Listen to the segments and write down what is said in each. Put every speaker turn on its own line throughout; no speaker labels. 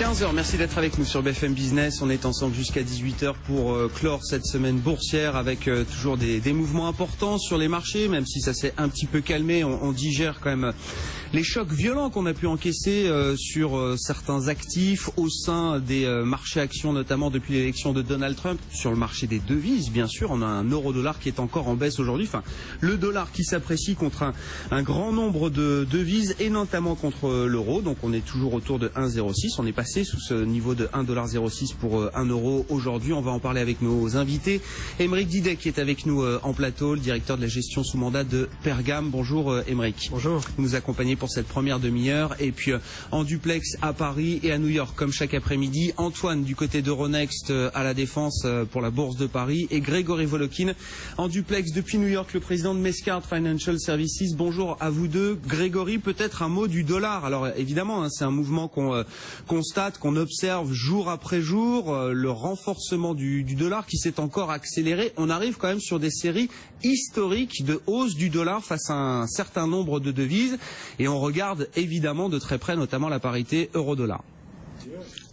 15h, merci d'être avec nous sur BFM Business. On est ensemble jusqu'à 18h pour clore cette semaine boursière avec toujours des mouvements importants sur les marchés, même si ça s'est un petit peu calmé. On digère quand même les chocs violents qu'on a pu encaisser sur certains actifs au sein des marchés actions, notamment depuis l'élection de Donald Trump. Sur le marché des devises, bien sûr, on a un euro-dollar qui est encore en baisse aujourd'hui. Enfin, le dollar qui s'apprécie contre un grand nombre de devises et notamment contre l'euro. Donc on est toujours autour de 1,06. On est passé sous ce niveau de 1,06 pour 1 euro aujourd'hui. On va en parler avec nos invités. Aymeric Didet qui est avec nous en plateau, le directeur de la gestion sous mandat de Pergame. Bonjour Aymeric.
Bonjour.
Vous nous accompagnez pour cette première demi-heure. Et puis en duplex à Paris et à New York comme chaque après-midi, Antoine du côté d'Euronext à la Défense pour la Bourse de Paris et Grégory Volokin en duplex depuis New York, le président de Mescard Financial Services. Bonjour à vous deux. Grégory, peut-être un mot du dollar. Alors évidemment, c'est un mouvement qu'on constate, qu'on observe jour après jour, le renforcement du dollar qui s'est encore accéléré. On arrive quand même sur des séries historiques de hausse du dollar face à un certain nombre de devises et on regarde évidemment de très près notamment la parité euro-dollar.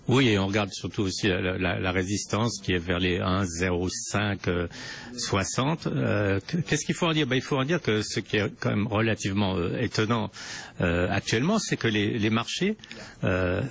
Oui, et on regarde surtout aussi la résistance qui est vers les 1,0560. Qu'est-ce qu'il faut en dire? Il faut en dire que ce qui est quand même relativement étonnant actuellement, c'est que les marchés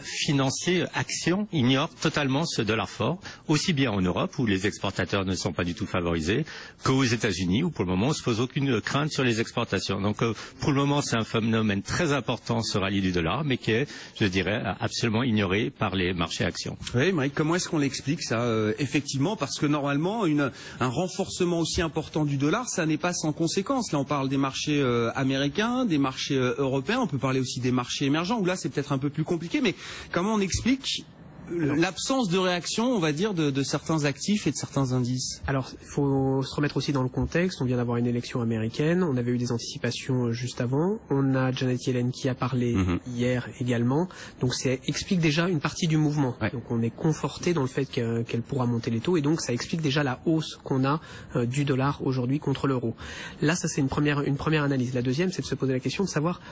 financiers, actions, ignorent totalement ce dollar fort, aussi bien en Europe, où les exportateurs ne sont pas du tout favorisés, qu'aux États-Unis, où pour le moment on ne se pose aucune crainte sur les exportations. Donc pour le moment, c'est un phénomène très important, ce rallye du dollar, mais qui est, je dirais, absolument ignoré par les marchés actions.
Oui, Mike, comment est-ce qu'on l'explique ça effectivement, parce que normalement, un renforcement aussi important du dollar, ça n'est pas sans conséquence. Là, on parle des marchés américains, des marchés européens, on peut parler aussi des marchés émergents, où là, c'est peut-être un peu plus compliqué, mais comment on explique l'absence de réaction, on va dire, de certains actifs et de certains indices?
Alors, il faut se remettre aussi dans le contexte. On vient d'avoir une élection américaine. On avait eu des anticipations juste avant. On a Janet Yellen qui a parlé hier également. Donc, ça explique déjà une partie du mouvement. Ouais. Donc, on est conforté dans le fait qu'elle pourra monter les taux. Et donc, ça explique déjà la hausse qu'on a du dollar aujourd'hui contre l'euro. Là, ça, c'est une première analyse. La deuxième, c'est de se poser la question de savoir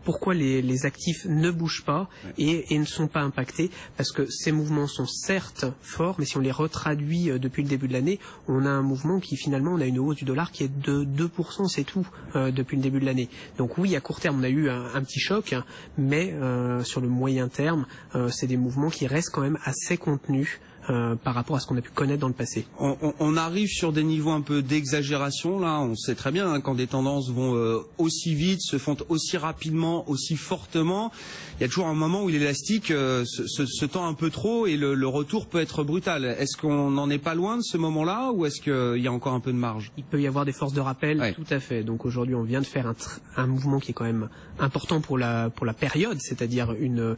pourquoi les actifs ne bougent pas et ne sont pas impactés. Parce que ces mouvements sont certes forts, mais si on les retraduit depuis le début de l'année, on a un mouvement qui finalement, on a une hausse du dollar qui est de 2%, c'est tout, depuis le début de l'année. Donc oui, à court terme, on a eu un petit choc, mais sur le moyen terme, c'est des mouvements qui restent quand même assez contenus. Par rapport à ce qu'on a pu connaître dans le passé.
On arrive sur des niveaux un peu d'exagération, là, on sait très bien, quand des tendances vont aussi vite, se font aussi rapidement, aussi fortement, il y a toujours un moment où l'élastique se tend un peu trop et le retour peut être brutal. Est-ce qu'on n'en est pas loin de ce moment-là ou est-ce qu'il y a encore un peu de marge?
Il peut y avoir des forces de rappel, ouais. Tout à fait. Donc aujourd'hui, on vient de faire un mouvement qui est quand même important pour la période, c'est-à-dire une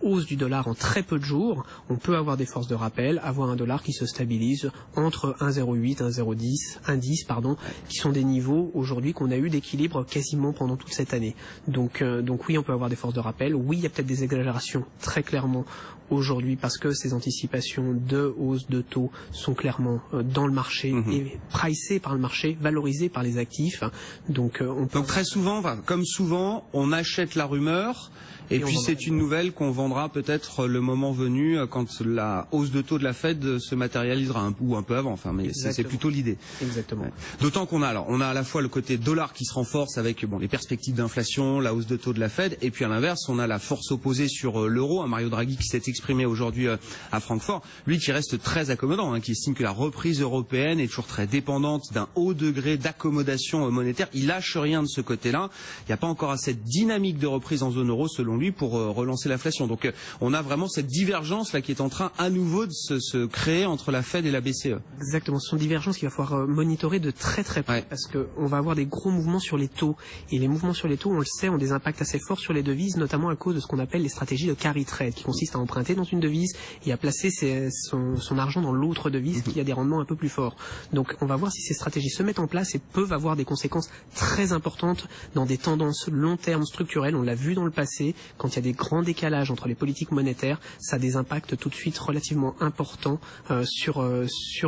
hausse du dollar en très peu de jours. On peut avoir des forces de rappel, avoir un dollar qui se stabilise entre 1,08, 1,10, 1,10 pardon, qui sont des niveaux aujourd'hui qu'on a eu d'équilibre quasiment pendant toute cette année. Donc oui, on peut avoir des forces de rappel. Oui, il y a peut-être des exagérations très clairement aujourd'hui parce que ces anticipations de hausse de taux sont clairement dans le marché et pricées par le marché, valorisées par les actifs. Donc
très souvent, comme souvent, on achète la rumeur. Et puis c'est une nouvelle qu'on vendra peut-être le moment venu quand la hausse de taux de la Fed se matérialisera ou un peu avant. Enfin, mais c'est plutôt l'idée.
Exactement.
Ouais. D'autant qu'on a à la fois le côté dollar qui se renforce avec les perspectives d'inflation, la hausse de taux de la Fed, et puis à l'inverse, on a la force opposée sur l'euro. Mario Draghi qui s'est exprimé aujourd'hui à Francfort, lui qui reste très accommodant, qui estime que la reprise européenne est toujours très dépendante d'un haut degré d'accommodation monétaire. Il lâche rien de ce côté-là. Il n'y a pas encore assez de dynamique de reprise en zone euro selon lui pour relancer l'inflation. Donc on a vraiment cette divergence là qui est en train à nouveau de se créer entre la Fed et la BCE.
Exactement, ce sont divergences qu'il va falloir monitorer de très très près parce qu'on va avoir des gros mouvements sur les taux et les mouvements sur les taux, on le sait, ont des impacts assez forts sur les devises, notamment à cause de ce qu'on appelle les stratégies de carry trade qui consistent à emprunter dans une devise et à placer son argent dans l'autre devise qui a des rendements un peu plus forts. Donc on va voir si ces stratégies se mettent en place et peuvent avoir des conséquences très importantes dans des tendances long terme structurelles. On l'a vu dans le passé, quand il y a des grands décalages entre les politiques monétaires, ça a des impacts tout de suite relativement important sur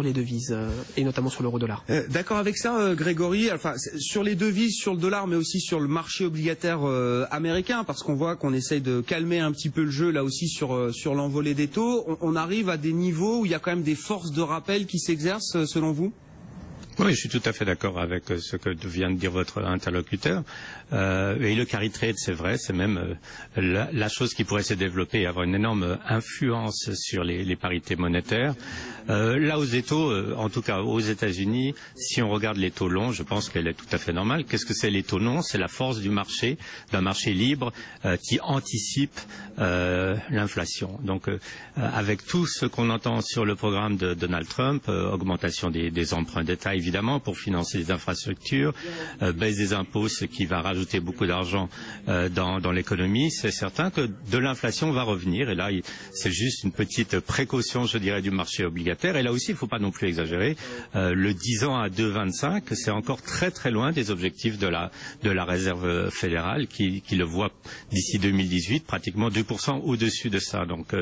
les devises et notamment sur l'euro-dollar.
D'accord avec ça, Grégory. Enfin, sur les devises, sur le dollar, mais aussi sur le marché obligataire américain, parce qu'on voit qu'on essaye de calmer un petit peu le jeu là aussi sur l'envolée des taux. On arrive à des niveaux où il y a quand même des forces de rappel qui s'exercent, selon vous?
Oui, je suis tout à fait d'accord avec ce que vient de dire votre interlocuteur. Et le carry trade, c'est vrai, c'est même la chose qui pourrait se développer et avoir une énorme influence sur les parités monétaires. Là, aux taux, en tout cas aux États-Unis, si on regarde les taux longs, je pense qu'elle est tout à fait normale. Qu'est-ce que c'est les taux longs? C'est la force du marché, d'un marché libre qui anticipe l'inflation. Donc, avec tout ce qu'on entend sur le programme de Donald Trump, augmentation des emprunts d'État évidemment pour financer des infrastructures, baisse des impôts, ce qui va rajouter beaucoup d'argent dans l'économie, c'est certain que de l'inflation va revenir. Et là, c'est juste une petite précaution, je dirais, du marché obligataire. Et là aussi, il ne faut pas non plus exagérer. Le 10 ans à 2,25, c'est encore très très loin des objectifs de la Réserve fédérale qui le voit d'ici 2018 pratiquement 2% au-dessus de ça. Donc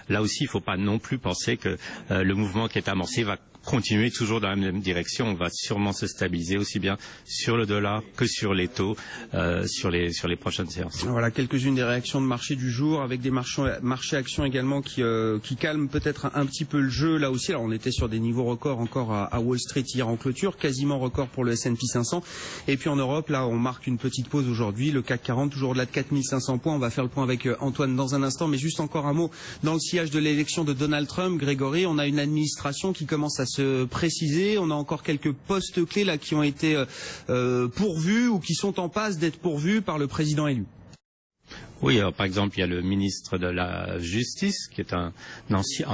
là aussi, il ne faut pas non plus penser que le mouvement qui est amorcé va continuer toujours dans la même direction. On va sûrement se stabiliser aussi bien sur le dollar que sur les taux sur les prochaines séances.
Voilà quelques-unes des réactions de marché du jour, avec des marchés actions également qui calment peut-être un petit peu le jeu là aussi. Alors on était sur des niveaux records encore à Wall Street hier en clôture, quasiment record pour le S&P 500. Et puis en Europe, là on marque une petite pause aujourd'hui. Le CAC 40 toujours au-delà de 4500 points. On va faire le point avec Antoine dans un instant, mais juste encore un mot dans le sillage de l'élection de Donald Trump. Grégory, on a une administration qui commence à se préciser. On a encore quelques postes clés là qui ont été pourvus ou qui sont en passe d'être pourvus par le président élu.
Oui, alors par exemple, il y a le ministre de la Justice, qui est un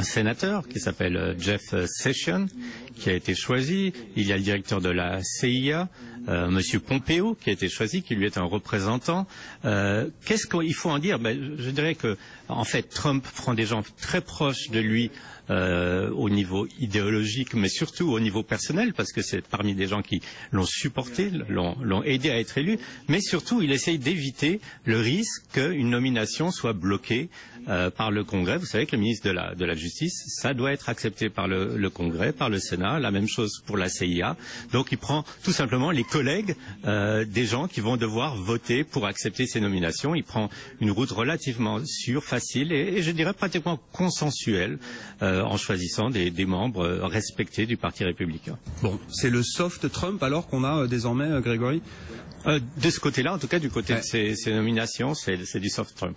sénateur, qui s'appelle Jeff Sessions, qui a été choisi. Il y a le directeur de la CIA, Monsieur Pompeo, qui a été choisi, qui lui est un représentant. Qu'est-ce qu'il faut en dire? Je dirais que, en fait, Trump prend des gens très proches de lui au niveau idéologique, mais surtout au niveau personnel, parce que c'est parmi des gens qui l'ont supporté, l'ont aidé à être élu, mais surtout il essaye d'éviter le risque qu'une nomination soit bloquée par le Congrès. Vous savez que le ministre de la Justice, ça doit être accepté par le Congrès, par le Sénat, la même chose pour la CIA. Donc il prend tout simplement les collègues des gens qui vont devoir voter pour accepter ces nominations. Il prend une route relativement sûre, facile et je dirais pratiquement consensuelle en choisissant des membres respectés du Parti républicain.
Bon, c'est le soft Trump alors qu'on a désormais, Grégory?
De ce côté-là, en tout cas du côté de ces nominations, c'est du soft Trump.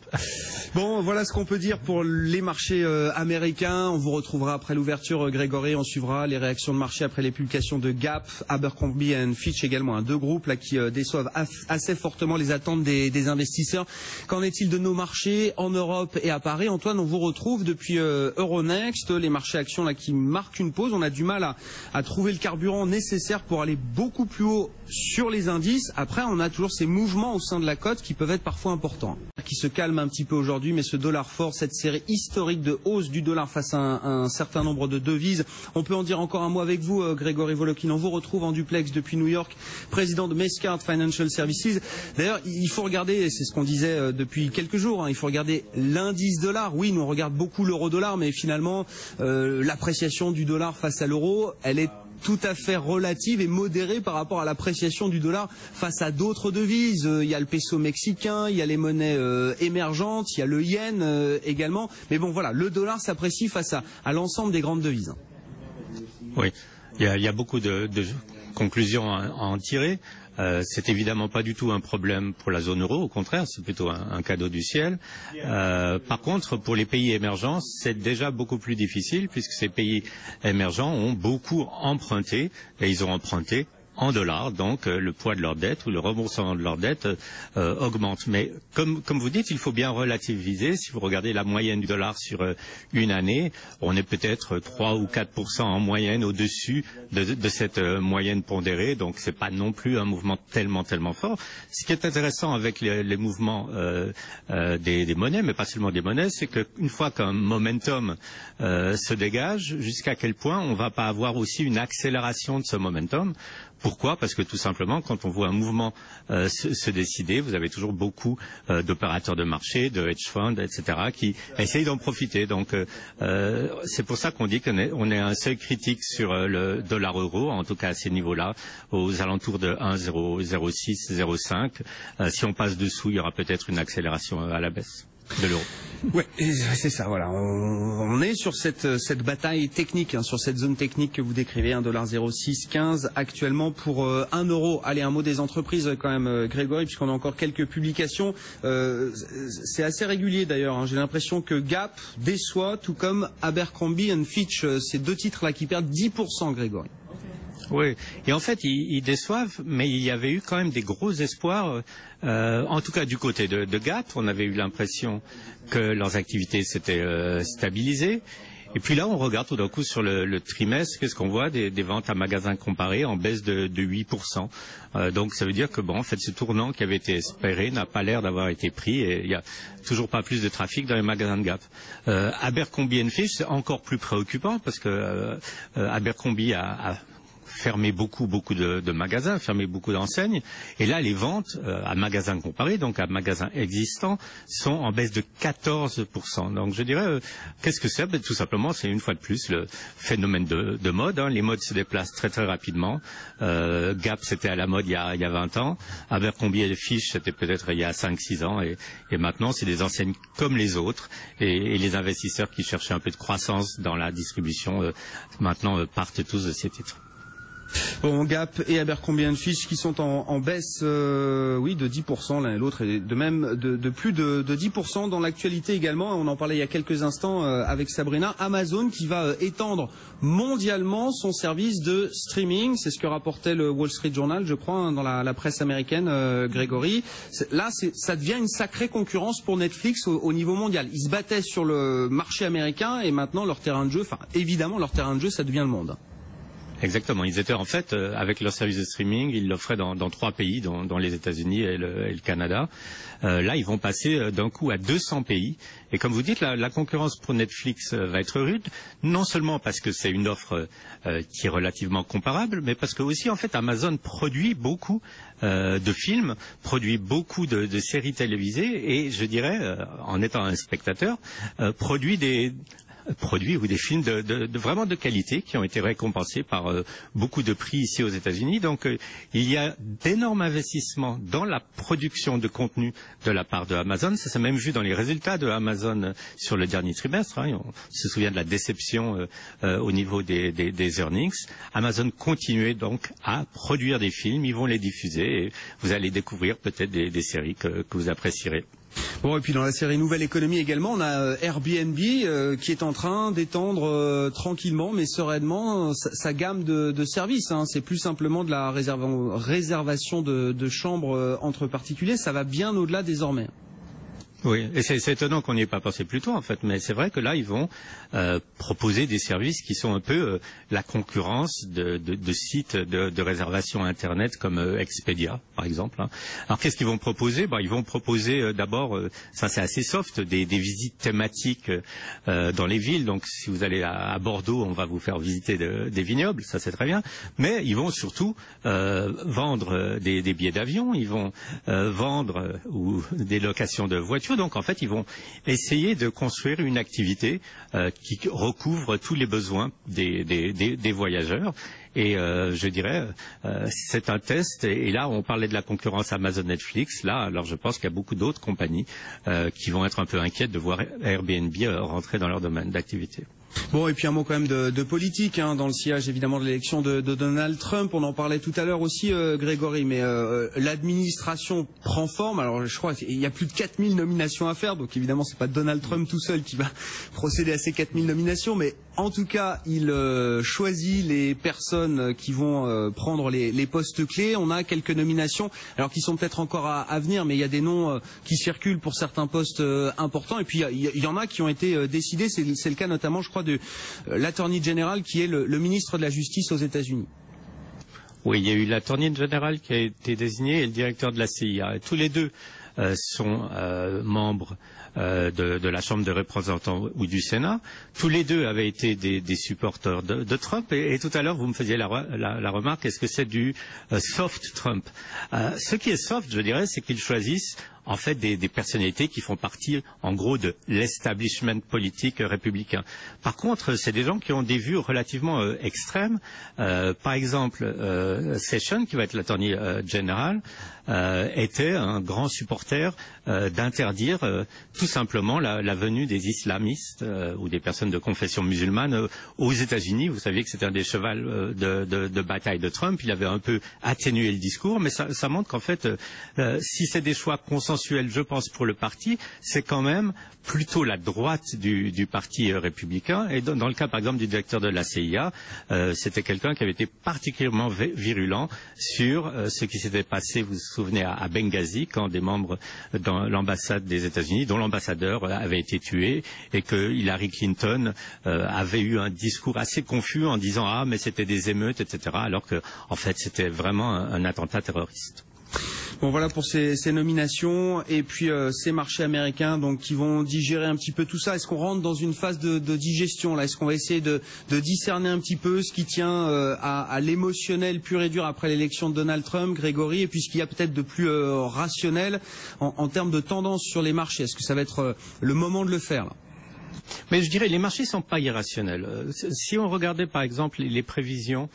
Bon, voilà ce qu'on peut dire pour les marchés américains. On vous retrouvera après l'ouverture, Grégory. On suivra les réactions de marché après les publications de Gap, Abercrombie & Fitch également. Deux groupes là qui déçoivent assez fortement les attentes des investisseurs. Qu'en est-il de nos marchés en Europe et à Paris? Antoine, on vous retrouve depuis Euronext. Les marchés actions là qui marquent une pause. On a du mal à trouver le carburant nécessaire pour aller beaucoup plus haut sur les indices. Après, on a toujours ces mouvements au sein de la cote qui peuvent être parfois importants, qui se calment un petit peu aujourd'hui, mais ce dollar fort, cette série historique de hausse du dollar face à un certain nombre de devises, on peut en dire encore un mot avec vous, Grégory Volokin. On vous retrouve en duplex depuis New York, président de Mescard Financial Services. D'ailleurs, il faut regarder, c'est ce qu'on disait depuis quelques jours, il faut regarder l'indice dollar. Oui, nous on regarde beaucoup l'euro-dollar, mais finalement, l'appréciation du dollar face à l'euro, elle est tout à fait relative et modérée par rapport à l'appréciation du dollar face à d'autres devises. Il y a le peso mexicain, il y a les monnaies émergentes, il y a le yen également. Mais bon, voilà, le dollar s'apprécie face à l'ensemble des grandes devises.
Oui, il y a beaucoup de conclusions à en tirer. C'est évidemment pas du tout un problème pour la zone euro, au contraire, c'est plutôt un cadeau du ciel. Par contre, pour les pays émergents, c'est déjà beaucoup plus difficile puisque ces pays émergents ont beaucoup emprunté et ils ont emprunté en dollars, donc le poids de leur dette ou le remboursement de leur dette augmente. Mais comme vous dites, il faut bien relativiser. Si vous regardez la moyenne du dollar sur une année, on est peut-être 3 ou 4% en moyenne au-dessus de cette moyenne pondérée, donc c'est pas non plus un mouvement tellement fort. Ce qui est intéressant avec les mouvements des monnaies, mais pas seulement des monnaies, c'est qu'une fois qu'un momentum se dégage, jusqu'à quel point on va pas avoir aussi une accélération de ce momentum. Pourquoi? Parce que tout simplement, quand on voit un mouvement se décider, vous avez toujours beaucoup d'opérateurs de marché, de hedge funds, etc., qui essayent d'en profiter. Donc, c'est pour ça qu'on dit qu'on est à un seuil critique sur le dollar-euro, en tout cas à ces niveaux-là, aux alentours de 1,006, 0,5. Si on passe dessous, il y aura peut-être une accélération à la baisse de l'euro.
Ouais, c'est ça, voilà. On est sur cette bataille technique, hein, sur cette zone technique que vous décrivez, 1,0615 actuellement pour 1 euro. Allez, un mot des entreprises quand même, Grégory, puisqu'on a encore quelques publications. C'est assez régulier d'ailleurs, hein. J'ai l'impression que Gap déçoit, tout comme Abercrombie & Fitch, ces deux titres-là qui perdent 10%, Grégory.
Oui, et en fait, ils déçoivent, mais il y avait eu quand même des gros espoirs, en tout cas du côté de Gap. On avait eu l'impression que leurs activités s'étaient stabilisées. Et puis là, on regarde tout d'un coup sur le trimestre, qu'est-ce qu'on voit? Des ventes à magasins comparés en baisse de 8%. Donc ça veut dire que, bon, en fait, ce tournant qui avait été espéré n'a pas l'air d'avoir été pris et il n'y a toujours pas plus de trafic dans les magasins de Gap. Abercrombie & Fitch, c'est encore plus préoccupant parce que Abercrombie a fermé beaucoup de magasins, fermé beaucoup d'enseignes. Et là, les ventes à magasins comparés, donc à magasins existants, sont en baisse de 14%. Donc je dirais, qu'est-ce que c'est? Tout simplement, c'est une fois de plus le phénomène de mode. Hein. Les modes se déplacent très très rapidement. Gap, c'était à la mode il y a 20 ans. Abercrombie & Fitch, c'était peut-être il y a 5-6 ans. Et maintenant, c'est des enseignes comme les autres. Et les investisseurs qui cherchaient un peu de croissance dans la distribution, maintenant partent tous de ces titres.
Bon, Gap et Abercrombie & Fitch qui sont en baisse, oui, de 10% l'un et l'autre, et de même de plus de 10% dans l'actualité également. On en parlait il y a quelques instants avec Sabrina. Amazon qui va étendre mondialement son service de streaming. C'est ce que rapportait le Wall Street Journal, je crois, hein, dans la presse américaine, Grégory. Là, ça devient une sacrée concurrence pour Netflix au niveau mondial. Ils se battaient sur le marché américain et maintenant leur terrain de jeu, enfin évidemment leur terrain de jeu, ça devient le monde.
Exactement. Ils étaient en fait, avec leur service de streaming, ils l'offraient dans 3 pays, dont les États-Unis et le Canada. Là, ils vont passer d'un coup à 200 pays. Et comme vous dites, la concurrence pour Netflix va être rude, non seulement parce que c'est une offre qui est relativement comparable, mais parce que aussi, en fait, Amazon produit beaucoup de films, produit beaucoup de séries télévisées et, je dirais, en étant un spectateur, produit ou des films vraiment de qualité qui ont été récompensés par beaucoup de prix ici aux États-Unis. Donc il y a d'énormes investissements dans la production de contenu de la part de Amazon. Ça s'est même vu dans les résultats de Amazon sur le dernier trimestre. Hein. On se souvient de la déception au niveau des earnings. Amazon continue donc à produire des films. Ils vont les diffuser et vous allez découvrir peut-être des séries que vous apprécierez.
Bon, et puis dans la série Nouvelle Économie également, on a Airbnb qui est en train d'étendre tranquillement mais sereinement sa gamme de services. Hein. C'est plus simplement de la réservation de chambres entre particuliers. Ça va bien au-delà désormais.
Oui, et c'est étonnant qu'on n'y ait pas pensé plus tôt en fait, mais c'est vrai que là ils vont proposer des services qui sont un peu la concurrence de sites de réservation internet comme Expedia par exemple. Hein. Alors qu'est-ce qu'ils vont proposer? Ils vont proposer d'abord, ça c'est assez soft, des visites thématiques dans les villes. Donc si vous allez à Bordeaux, on va vous faire visiter des vignobles, ça c'est très bien. Mais ils vont surtout vendre des billets d'avion, ils vont vendre ou des locations de voitures. Donc en fait, ils vont essayer de construire une activité qui recouvre tous les besoins des voyageurs. Et je dirais, c'est un test. Et là, on parlait de la concurrence Amazon Netflix. Là, alors je pense qu'il y a beaucoup d'autres compagnies qui vont être un peu inquiètes de voir Airbnb rentrer dans leur domaine d'activité.
Bon, et puis un mot quand même de politique, hein, dans le sillage évidemment de l'élection de Donald Trump. On en parlait tout à l'heure aussi, Grégory, mais l'administration prend forme. Alors je crois qu'il y a plus de 4000 nominations à faire, donc évidemment c'est pas Donald Trump tout seul qui va procéder à ces 4000 nominations, mais en tout cas il choisit les personnes qui vont prendre les postes clés. On a quelques nominations, alors qui sont peut-être encore à venir, mais il y a des noms qui circulent pour certains postes importants, et puis il y en a qui ont été décidés. C'est le cas notamment, je crois, de l'Attorney General qui est le ministre de la Justice aux États-Unis.
Oui, il y a eu l'Attorney General qui a été désigné et le directeur de la CIA. Et tous les deux sont membres de la Chambre des représentants ou du Sénat. Tous les deux avaient été des supporters de Trump. Et tout à l'heure, vous me faisiez la remarque, est-ce que c'est du soft Trump? Ce qui est soft, je dirais, c'est qu'ils choisissent en fait des personnalités qui font partie, en gros, de l'establishment politique républicain. Par contre, c'est des gens qui ont des vues relativement extrêmes. Par exemple, Sessions, qui va être l'attorney général, était un grand supporter d'interdire tout simplement la venue des islamistes ou des personnes de confession musulmane aux États-Unis. Vous savez que c'était un des chevals de bataille de Trump. Il avait un peu atténué le discours, mais ça montre qu'en fait, si c'est des choix consensuels, je pense, pour le parti, c'est quand même plutôt la droite du parti républicain. Et dans le cas, par exemple, du directeur de la CIA, c'était quelqu'un qui avait été particulièrement virulent sur ce qui s'était passé, vous vous souvenez, à Benghazi, quand des membres dans l'ambassade des États-Unis, dont l'ambassadeur avait été tué, et que Hillary Clinton avait eu un discours assez confus en disant « Ah, mais c'était des émeutes, etc. », alors que, en fait, c'était vraiment un attentat terroriste.
Bon, voilà pour ces nominations et puis ces marchés américains donc qui vont digérer un petit peu tout ça. Est-ce qu'on rentre dans une phase de digestion là? Est-ce qu'on va essayer de discerner un petit peu ce qui tient à l'émotionnel pur et dur après l'élection de Donald Trump, Grégory, et puis ce qu'il y a peut-être de plus rationnel en termes de tendance sur les marchés? Est-ce que ça va être le moment de le faire là?
Mais je dirais les marchés sont pas irrationnels. Si on regardait par exemple les prévisions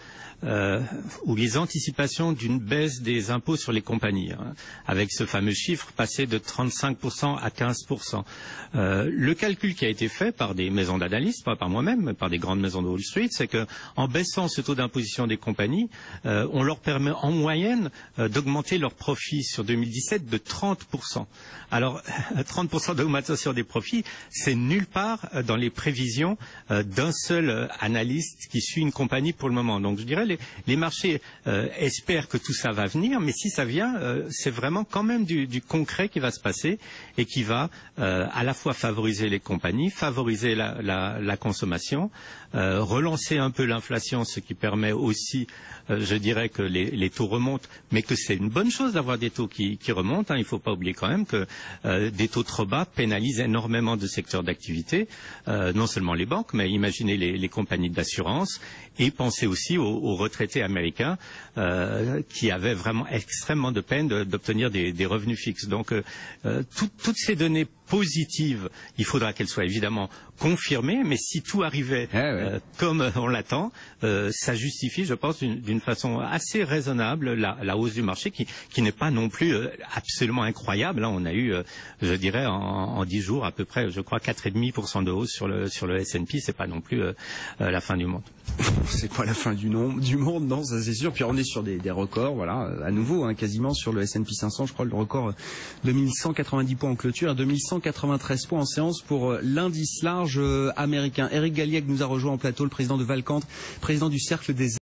ou les anticipations d'une baisse des impôts sur les compagnies, avec ce fameux chiffre passé de 35% à 15%. Le calcul qui a été fait par des maisons d'analyse, pas par moi-même, mais par des grandes maisons de Wall Street, c'est que en baissant ce taux d'imposition des compagnies, on leur permet en moyenne d'augmenter leurs profits sur 2017 de 30%. Alors, 30% d'augmentation des profits, c'est nulle part dans les prévisions d'un seul analyste qui suit une compagnie pour le moment. Donc, je dirais les marchés espèrent que tout ça va venir, mais si ça vient, c'est vraiment quand même du concret qui va se passer et qui va à la fois favoriser les compagnies, favoriser la consommation, relancer un peu l'inflation, ce qui permet aussi, je dirais, que les taux remontent, mais que c'est une bonne chose d'avoir des taux qui remontent. Il ne faut pas oublier quand même que des taux trop bas pénalisent énormément de secteurs d'activité, non seulement les banques, mais imaginez les compagnies d'assurance, et pensez aussi aux retraités américains qui avaient vraiment extrêmement de peine d'obtenir des revenus fixes. Donc toutes ces données positives, il faudra qu'elles soient évidemment confirmées, mais si tout arrivait comme on l'attend, ça justifie, je pense, d'une façon assez raisonnable la hausse du marché qui n'est pas non plus absolument incroyable. Là, on a eu, je dirais, en 10 jours à peu près, je crois, 4,5% de hausse sur le S&P. C'est pas non plus la fin du monde.
C'est pas la fin du monde, non, ça c'est sûr. Puis on est sur des records, voilà, à nouveau, quasiment sur le S&P 500, je crois le record 2190 points en clôture et 2193 points en séance pour l'indice large américain. Eric Galliègue nous a rejoint en plateau, le président de Valcante, président du Cercle des